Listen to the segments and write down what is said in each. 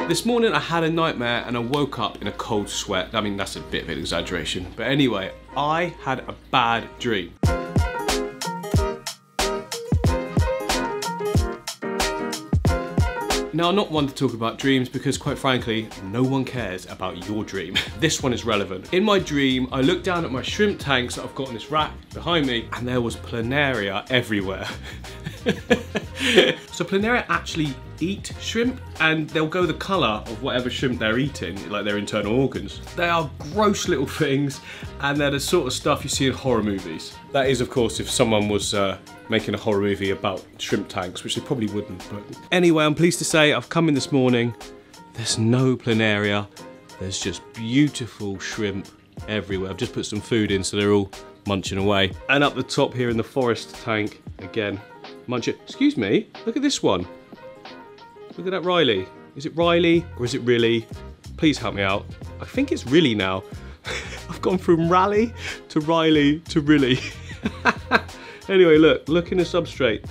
This morning I had a nightmare and I woke up in a cold sweat. I mean, that's a bit of an exaggeration. But anyway, I had a bad dream. Now, I'm not one to talk about dreams because, quite frankly, no one cares about your dream. This one is relevant. In my dream, I looked down at my shrimp tanks that I've got on this rack behind me, and there was planaria everywhere. So planaria actually eat shrimp, and they'll go the colour of whatever shrimp they're eating, like their internal organs. They are gross little things, and they're the sort of stuff you see in horror movies. That is, of course, if someone was making a horror movie about shrimp tanks, which they probably wouldn't. But anyway, I'm pleased to say I've come in this morning. There's no planaria. There's just beautiful shrimp everywhere. I've just put some food in, so they're all munching away. And up the top here in the forest tank, again, munching. Excuse me, look at this one. Look at that Riley. Is it Riley or is it really? Please help me out. I think it's really now. I've gone from Rally to Riley to really. Anyway, look in the substrate.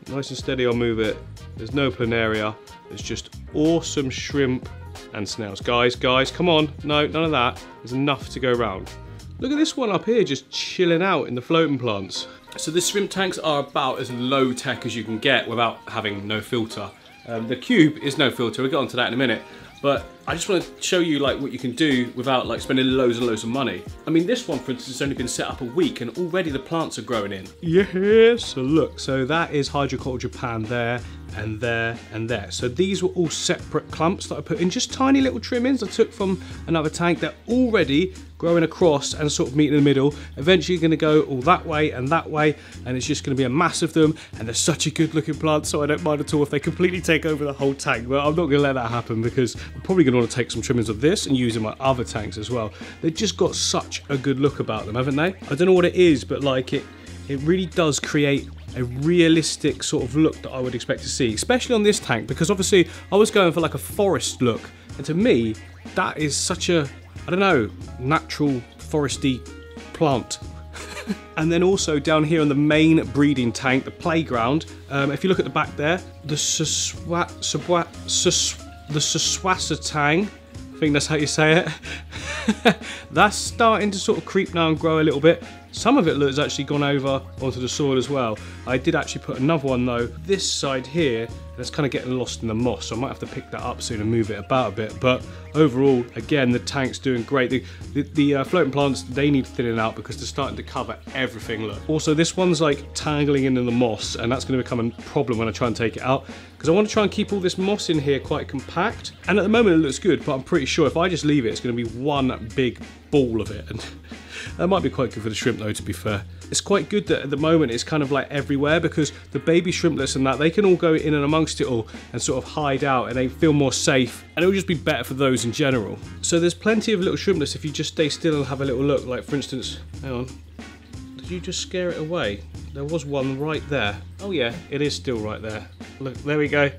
Nice and steady, I'll move it. There's no planaria. There's just awesome shrimp and snails. Guys, come on. No, none of that. There's enough to go around. Look at this one up here, just chilling out in the floating plants. So the shrimp tanks are about as low tech as you can get without having no filter. The cube is no filter, we'll get onto that in a minute. But I just want to show you like what you can do without like spending loads and loads of money. I mean, this one, for instance, has only been set up a week and already the plants are growing in. Yes, so look, so that is Hydroculture Japan there and there and there. So these were all separate clumps that I put in, just tiny little trimmings I took from another tank. They're already growing across and sort of meeting in the middle. Eventually going to go all that way, and it's just going to be a mass of them, and they're such a good looking plant, so I don't mind at all if they completely take over the whole tank. But I'm not going to let that happen because I'm probably going to want to take some trimmings of this and use in my other tanks as well. They've just got such a good look about them, haven't they? I don't know what it is, but like it really does create a realistic sort of look that I would expect to see, especially on this tank, because obviously I was going for like a forest look, and to me that is such a, I don't know, natural foresty plant. And then also down here on the main breeding tank, the playground, if you look at the back there, the Saswasatang, I think that's how you say it. That's starting to sort of creep now and grow a little bit. Some of it has actually gone over onto the soil as well. I did actually put another one though, this side here, that's kind of getting lost in the moss, so I might have to pick that up soon and move it about a bit. But overall, again, the tank's doing great. The floating plants, they need thinning out because they're starting to cover everything, look. Also, this one's like tangling in the moss, and that's going to become a problem when I try and take it out, because I want to try and keep all this moss in here quite compact. And at the moment it looks good, but I'm pretty sure if I just leave it, it's going to be one big ball of it. And that might be quite good for the shrimp though, to be fair. It's quite good that at the moment it's kind of like everywhere, because the baby shrimplets and that, they can all go in and amongst it all and sort of hide out, and they feel more safe, and it will just be better for those in general. So there's plenty of little shrimplets if you just stay still and have a little look. Like for instance, hang on, did you just scare it away? There was one right there. Oh yeah, it is still right there. Look, there we go.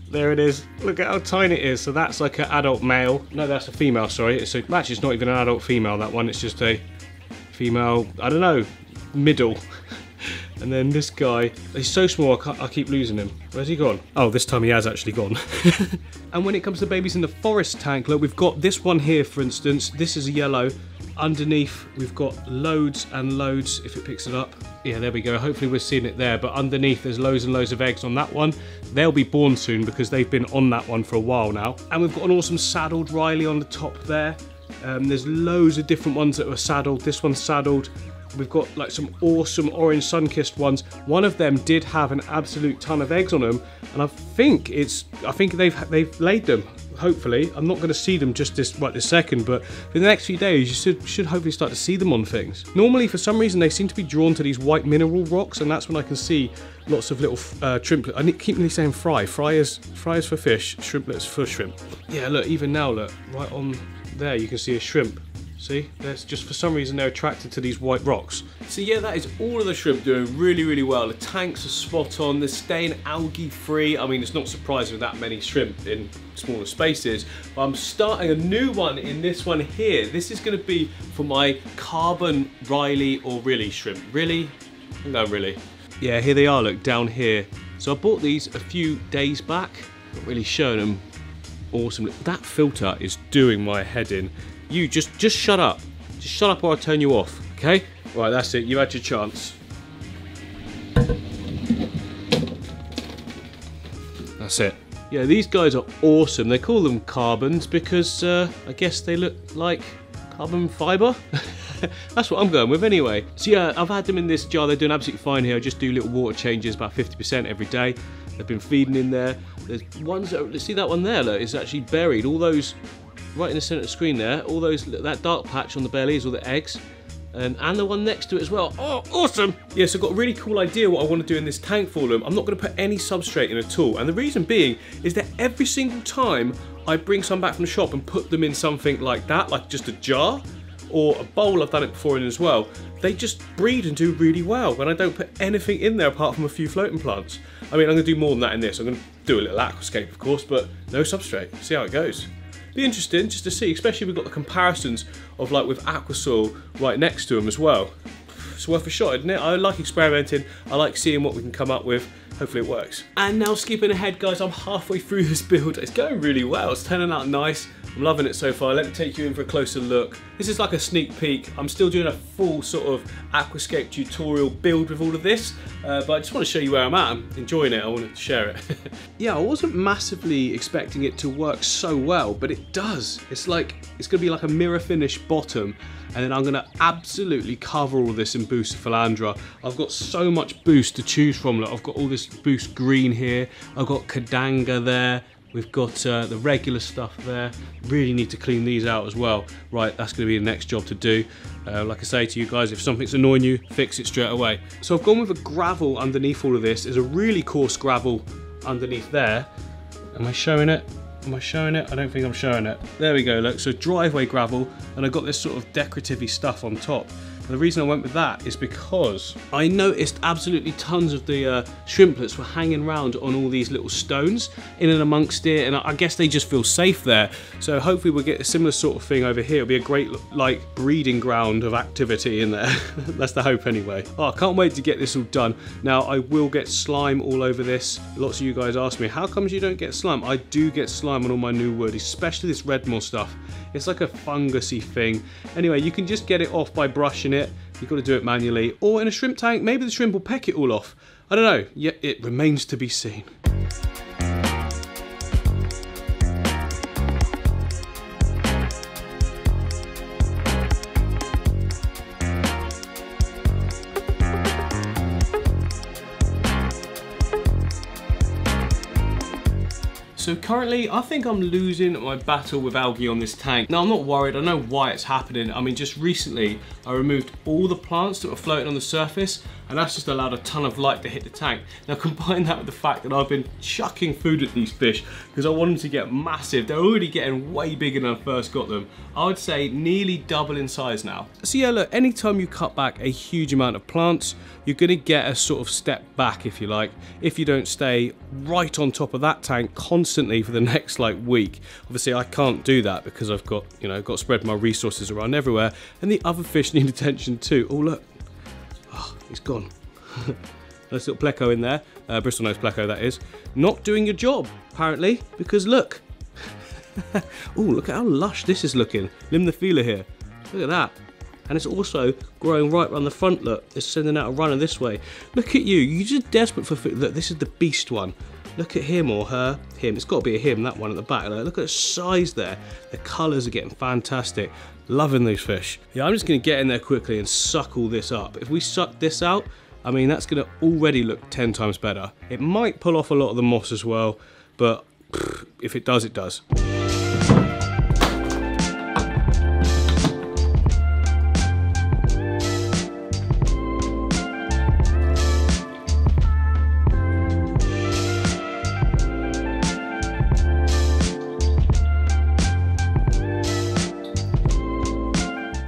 There it is. Look at how tiny it is. So that's like an adult male. No, that's a female, sorry. Actually, it's not even an adult female, that one. It's just a female, I don't know, middle. And then this guy, he's so small I keep losing him. Where's he gone? Oh, this time he has actually gone. And when it comes to babies in the forest tank, look, we've got this one here, for instance. This is a yellow. Underneath, we've got loads and loads, if it picks it up. Yeah, there we go. Hopefully we're seeing it there. But underneath, there's loads and loads of eggs on that one. They'll be born soon because they've been on that one for a while now. And we've got an awesome saddled Riley on the top there. There's loads of different ones that were saddled. This one's saddled. We've got like some awesome orange sun-kissed ones. One of them did have an absolute ton of eggs on them, and I think they've laid them. Hopefully, I'm not going to see them just this second, but for the next few days, you should hopefully start to see them on things. Normally, for some reason, they seem to be drawn to these white mineral rocks, and that's when I can see lots of little shrimplets. I keep really saying fry. Fry is for fish, shrimplets for shrimp. Yeah, look, even now, look, right on there, you can see a shrimp. See, there's just for some reason they're attracted to these white rocks. So yeah, that is all of the shrimp doing really, really well. The tanks are spot on, they're staying algae free. I mean, it's not surprising with that many shrimp in smaller spaces, but I'm starting a new one in this one here. This is going to be for my carbon Riley or really shrimp. Really? No, really. Yeah, here they are, look, down here. So I bought these a few days back, not really showing them. Awesome. That filter is doing my head in. You just shut up. Just shut up or I'll turn you off, okay? Right, that's it. You had your chance. That's it. Yeah, these guys are awesome. They call them carbons because I guess they look like carbon fibre. That's what I'm going with anyway. So yeah, I've had them in this jar. They're doing absolutely fine here. I just do little water changes, about 50% every day. They've been feeding in there. There's ones that, let's see that one there, look, it's actually buried. All those, right in the centre of the screen there, all those, that dark patch on the belly is all the eggs. And the one next to it as well. Oh, awesome! Yeah, so I've got a really cool idea what I want to do in this tank for them. I'm not going to put any substrate in at all. And the reason being is that every single time I bring some back from the shop and put them in something like that, like just a jar or a bowl, I've done it before in as well, they just breed and do really well when I don't put anything in there apart from a few floating plants. I mean, I'm going to do more than that in this. I'm going to do a little aquascape, of course, but no substrate. See how it goes. Be interesting just to see, especially we've got the comparisons of like with Aquasoil right next to them as well. It's worth a shot, isn't it? I like experimenting. I like seeing what we can come up with. Hopefully it works. And now skipping ahead, guys, I'm halfway through this build. It's going really well. It's turning out nice. I'm loving it so far. Let me take you in for a closer look. This is like a sneak peek. I'm still doing a full sort of aquascape tutorial build with all of this, but I just want to show you where I'm at. I'm enjoying it. I wanted to share it. Yeah, I wasn't massively expecting it to work so well, but it does. It's like, it's going to be like a mirror finish bottom, and then I'm going to absolutely cover all this in Boost Philandra. I've got so much Boost to choose from. Look, I've got all this Boost green here. I've got Kadanga there. We've got the regular stuff there. Really need to clean these out as well. Right, that's going to be the next job to do. Like I say to you guys, if something's annoying you, fix it straight away. So I've gone with a gravel underneath all of this. There's a really coarse gravel underneath there. Am I showing it? Am I showing it? I don't think I'm showing it. There we go, look. So driveway gravel, and I've got this sort of decorative-y stuff on top. And the reason I went with that is because I noticed absolutely tons of the shrimplets were hanging around on all these little stones in and amongst it, and I guess they just feel safe there. So hopefully we'll get a similar sort of thing over here. It'll be a great like breeding ground of activity in there. That's the hope anyway. Oh, I can't wait to get this all done. Now I will get slime all over this. Lots of you guys ask me, how comes you don't get slime? I do get slime on all my new wood, especially this red moss stuff. It's like a fungusy thing. Anyway, you can just get it off by brushing it. You've got to do it manually. Or in a shrimp tank, maybe the shrimp will peck it all off. I don't know. Yet it remains to be seen. So currently, I think I'm losing my battle with algae on this tank. Now, I'm not worried. I know why it's happening. I mean, just recently, I removed all the plants that were floating on the surface, and that's just allowed a ton of light to hit the tank. Now, combine that with the fact that I've been chucking food at these fish because I want them to get massive. They're already getting way bigger than I first got them. I would say nearly double in size now. So yeah, look, anytime you cut back a huge amount of plants, you're gonna get a sort of step back, if you like, if you don't stay right on top of that tank constantly for the next like week. Obviously, I can't do that because I've got, you know, got to spread my resources around everywhere, and the other fish need attention too. Oh look, oh, he's gone. Nice little pleco in there, Bristlenose Pleco that is. Not doing your job, apparently, because look. Oh, look at how lush this is looking. Limb the feeler here. Look at that. And it's also growing right around the front, look. It's sending out a runner this way. Look at you, you're just desperate for food. Look, this is the beast one. Look at him or her. Him, it's got to be a him, that one at the back. Look at the size there. The colours are getting fantastic. Loving these fish. Yeah, I'm just going to get in there quickly and suck all this up. If we suck this out, I mean, that's going to already look 10 times better. It might pull off a lot of the moss as well, but if it does, it does.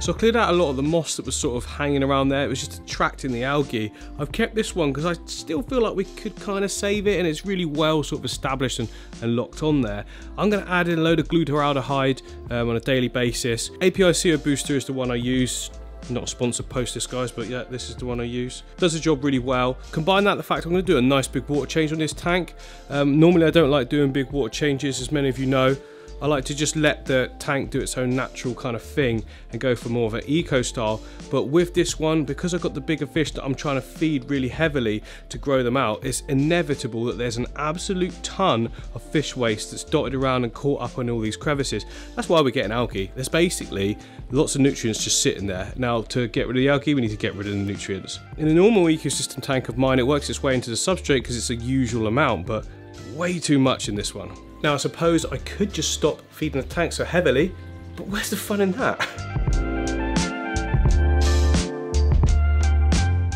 So I cleared out a lot of the moss that was sort of hanging around there. It was just attracting the algae. I've kept this one because I still feel like we could kind of save it, and it's really well sort of established and locked on there. I'm going to add in a load of glutaraldehyde on a daily basis. API CO booster is the one I use. Not a sponsored post this, guys, but yeah, this is the one I use. Does the job really well. Combine that with the fact I'm going to do a nice big water change on this tank. Normally I don't like doing big water changes, as many of you know. I like to just let the tank do its own natural kind of thing and go for more of an eco style. But with this one, because I've got the bigger fish that I'm trying to feed really heavily to grow them out, it's inevitable that there's an absolute ton of fish waste that's dotted around and caught up on all these crevices. That's why we're getting algae. There's basically lots of nutrients just sitting there. Now, to get rid of the algae, we need to get rid of the nutrients. In a normal ecosystem tank of mine, it works its way into the substrate because it's a usual amount, but way too much in this one. Now I suppose I could just stop feeding the tank so heavily, but where's the fun in that?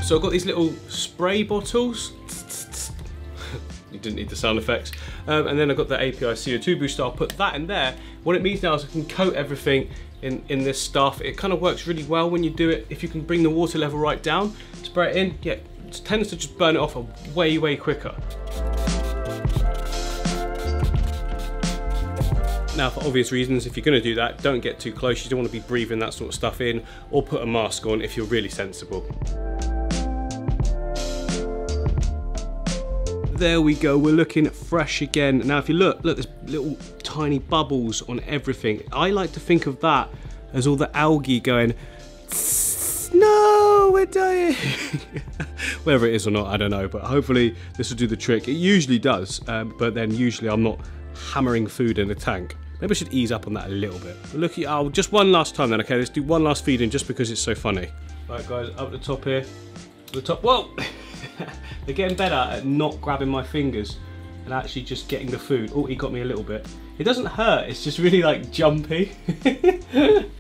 So I've got these little spray bottles. You didn't need the sound effects. And then I've got the API Co2 Boost. I'll put that in there. What it means now is I can coat everything in this stuff. It kind of works really well when you do it. If you can bring the water level right down, spray it in, yeah, it tends to just burn it off way quicker. Now, for obvious reasons, if you're going to do that, don't get too close. You don't want to be breathing that sort of stuff in, or put a mask on if you're really sensible. There we go, we're looking fresh again. Now if you look, there's little tiny bubbles on everything. I like to think of that as all the algae going, no, we're dying. Whether it is or not, I don't know, but hopefully this will do the trick. It usually does, but then usually I'm not hammering food in the tank. Maybe I should ease up on that a little bit. But look, just one last time then, okay? Let's do one last feeding just because it's so funny. Right guys, up the top here. To the top, whoa! They're getting better at not grabbing my fingers and actually just getting the food. Oh, he got me a little bit. It doesn't hurt, it's just really like jumpy.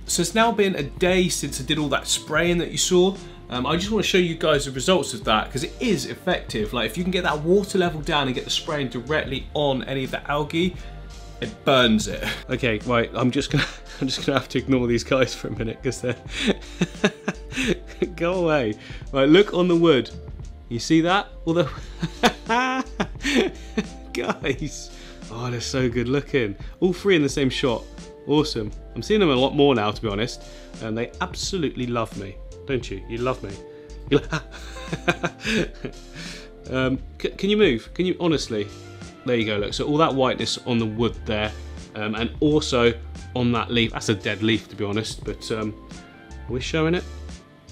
So it's now been a day since I did all that spraying that you saw. I just want to show you guys the results of that because it is effective. Like if you can get that water level down and get the spraying directly on any of the algae, it burns it. Okay, right, I'm just gonna have to ignore these guys for a minute because they're go away. Right, look on the wood. You see that? All the guys. Oh, they're so good looking. All three in the same shot. Awesome. I'm seeing them a lot more now, to be honest, and they absolutely love me. Don't you? You love me. Can you move? Can you honestly? There you go, look. So all that whiteness on the wood there, and also on that leaf. That's a dead leaf, to be honest, but are we showing it?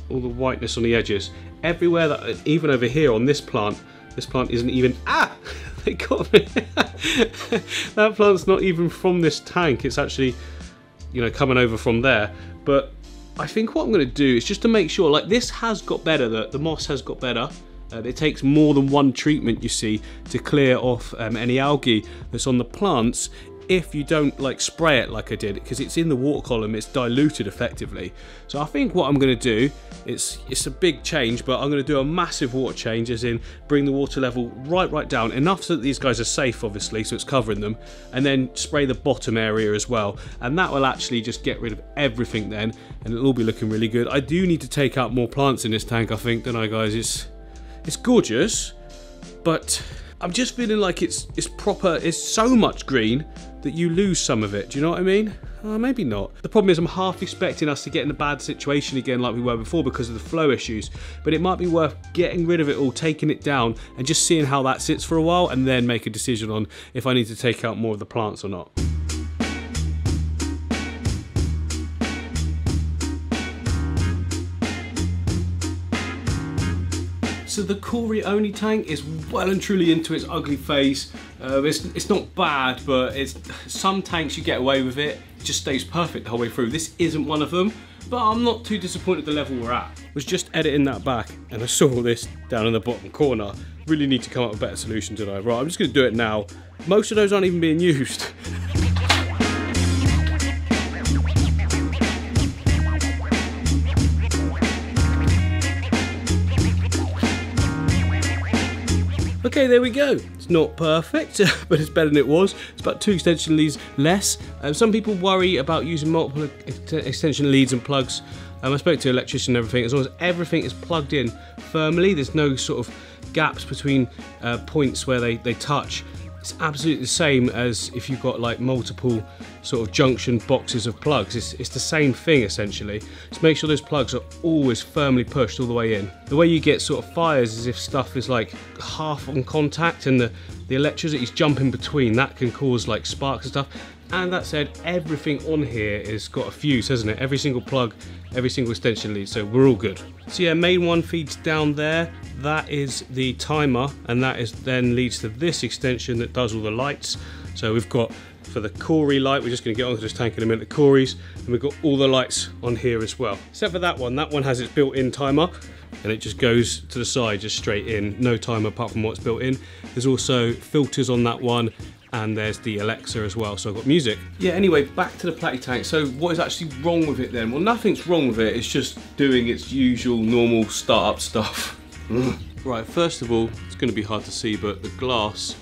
All the whiteness on the edges. Everywhere that, even over here on this plant isn't even, they got me. That plant's not even from this tank. It's actually, you know, coming over from there. But I think what I'm going to do is just to make sure, like this has got better, the moss has got better. It takes more than one treatment, you see, to clear off any algae that's on the plants if you don't like spray it like I did, because it's in the water column, it's diluted effectively. So I think what I'm going to do, it's a big change, but I'm going to do a massive water change, as in bring the water level right down, enough so that these guys are safe, obviously, so it's covering them, and then spray the bottom area as well, and that will actually just get rid of everything then, and it'll all be looking really good. I do need to take out more plants in this tank, I think, don't I, guys? It's gorgeous, but I'm just feeling like it's proper. It's so much green that you lose some of it. Do you know what I mean? Maybe not. The problem is I'm half expecting us to get in a bad situation again like we were before because of the flow issues, but it might be worth getting rid of it all, taking it down, and just seeing how that sits for a while, and then make a decision on if I need to take out more of the plants or not. So the Cory only tank is well and truly into its ugly phase. It's not bad, but some tanks you get away with it. It just stays perfect the whole way through. This isn't one of them, but I'm not too disappointed the level we're at. Was just editing that back and I saw this down in the bottom corner. Really need to come up with a better solution today. Right, I'm just going to do it now. Most of those aren't even being used. Okay, there we go. It's not perfect, but it's better than it was. It's about 2 extension leads less. Some people worry about using multiple extension leads and plugs. I spoke to an electrician and everything. As long as everything is plugged in firmly, there's no sort of gaps between points where they touch, It's absolutely the same as if you've got like multiple sort of junction boxes of plugs. It's the same thing essentially. Just make sure those plugs are always firmly pushed all the way in. The way you get sort of fires is if stuff is like half on contact and the electricity is jumping between. That can cause like sparks and stuff. And that said, everything on here has got a fuse, hasn't it? Every single plug, every single extension lead, so we're all good. So yeah, main one feeds down there. That is the timer, and that is then leads to this extension that does all the lights. So we've got, for the Cory light, we're just going to get onto this tank in a minute, the Cory's, and we've got all the lights on here as well. Except for that one has its built-in timer, and it just goes to the side, just straight in, no timer apart from what's built in. There's also filters on that one, and there's the Alexa as well, so I've got music. Yeah, anyway, back to the Platy tank. So what is actually wrong with it then? Well, nothing's wrong with it, it's just doing its usual normal startup stuff. Right, first of all, it's going to be hard to see, but the glass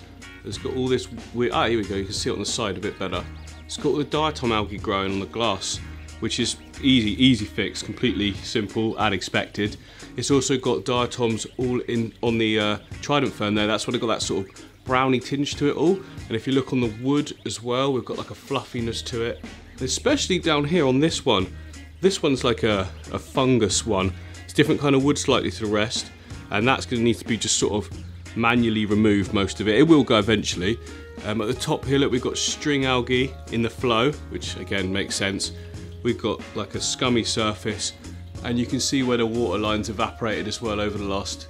has got all this weird, here we go, you can see it on the side a bit better. It's got all the diatom algae growing on the glass, which is easy fix, completely simple and expected. It's also got diatoms all in on the Trident fern there. That's what it got that sort of browny tinge to it all. And if you look on the wood as well, we've got like a fluffiness to it. And especially down here on this one. This one's like a fungus one. It's different kind of wood slightly to the rest. And that's going to need to be just sort of manually removed, most of it. It will go eventually. At the top here, look, we've got string algae in the flow, which again makes sense. We've got like a scummy surface, and you can see where the water lines evaporated as well over the last,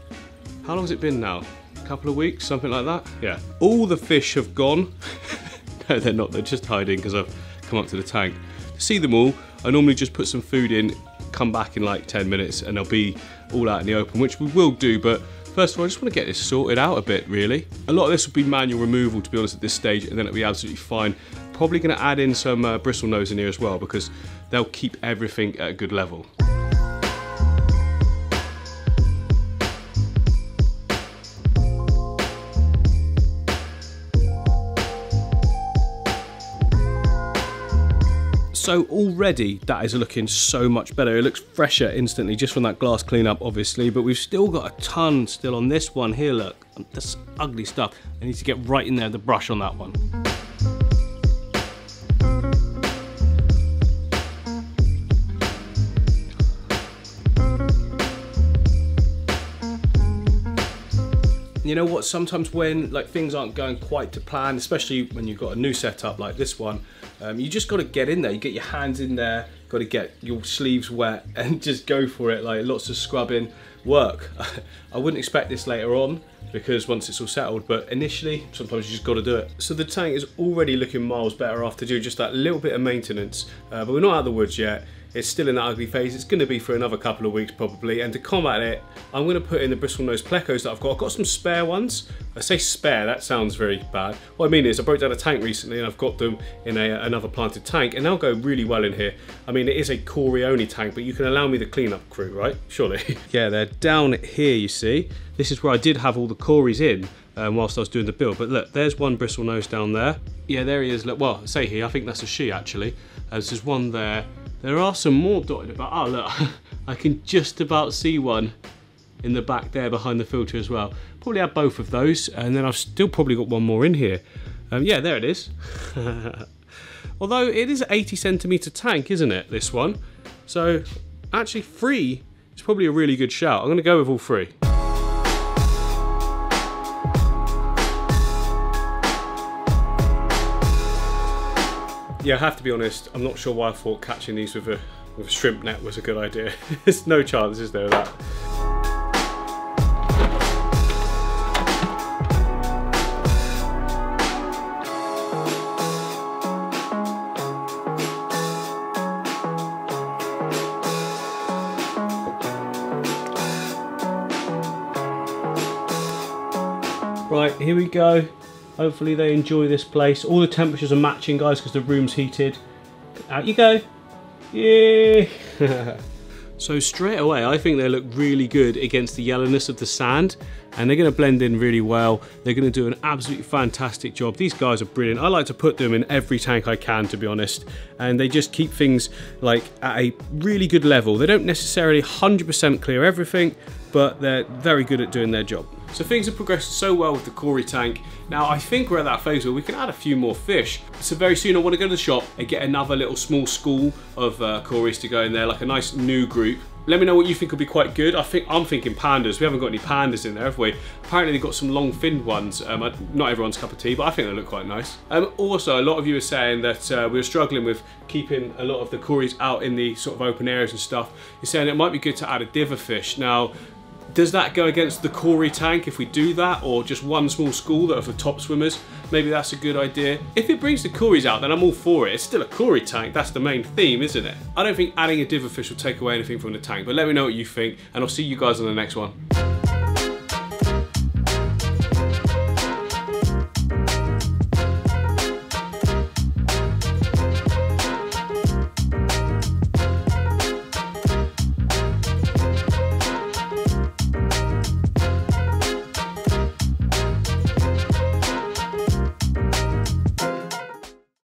how long has it been now? A couple of weeks, something like that? Yeah. All the fish have gone. No, they're not, they're just hiding because I've come up to the tank. To see them all, I normally just put some food in, come back in like 10 minutes, and they'll be all out in the open, which we will do, but first of all, I just want to get this sorted out a bit, really. A lot of this will be manual removal, to be honest, at this stage, and then it'll be absolutely fine. Probably going to add in some bristlenose in here as well, because they'll keep everything at a good level. So already that is looking so much better. It looks fresher instantly just from that glass cleanup, obviously, but we've still got a ton still on this one here. Look, this ugly stuff. I need to get right in there with the brush on that one. You know what, sometimes when like things aren't going quite to plan, especially when you've got a new setup like this one, you just got to get in there. You get your hands in there, got to get your sleeves wet and just go for it. Like lots of scrubbing work. I wouldn't expect this later on because once it's all settled, but initially sometimes you just got to do it. So the tank is already looking miles better after doing just that little bit of maintenance, but we're not out of the woods yet. It's still in that ugly phase. It's going to be for another couple of weeks probably, and to combat it, I'm going to put in the Bristlenose Plecos that I've got. I've got some spare ones. I say spare, that sounds very bad. What I mean is I broke down a tank recently and I've got them in another planted tank, and they'll go really well in here. I mean, it is a Cory only tank, but you can allow me the cleanup crew, right? Surely. Yeah, they're down here, you see. This is where I did have all the Corys in whilst I was doing the build, but look, there's one bristlenose down there. Yeah, there he is. Look, well, I say he, I think that's a she actually. There's one there. There are some more dotted about. Oh look, I can just about see one in the back there behind the filter as well. Probably have both of those, and then I've still probably got one more in here. Yeah, there it is. Although it is an 80cm tank, isn't it, this one? So actually 3 is probably a really good shout. I'm going to go with all 3. Yeah, I have to be honest, I'm not sure why I thought catching these with a shrimp net was a good idea. There's no chance, is there, of that? Right, here we go. Hopefully they enjoy this place. All the temperatures are matching, guys, because the room's heated. Out you go. Yeah. So straight away, I think they look really good against the yellowness of the sand, and they're going to blend in really well. They're going to do an absolutely fantastic job. These guys are brilliant. I like to put them in every tank I can, to be honest, and they just keep things like at a really good level. They don't necessarily 100% clear everything, but they're very good at doing their job. So things have progressed so well with the Cory tank. Now I think we're at that phase where we can add a few more fish. So very soon I want to go to the shop and get another little small school of Corys to go in there, like a nice new group. Let me know what you think will be quite good. I'm thinking pandas. We haven't got any pandas in there, have we? Apparently they've got some long-finned ones. Not everyone's cup of tea, but I think they look quite nice. Also, a lot of you are saying that we were struggling with keeping a lot of the Corys out in the sort of open areas and stuff. You're saying it might be good to add a diver fish. Now, does that go against the Cory tank if we do that, or just one small school that are for top swimmers? Maybe that's a good idea. If it brings the Corys out, then I'm all for it. It's still a Cory tank, that's the main theme, isn't it? I don't think adding a diver fish will take away anything from the tank, but let me know what you think, and I'll see you guys on the next one.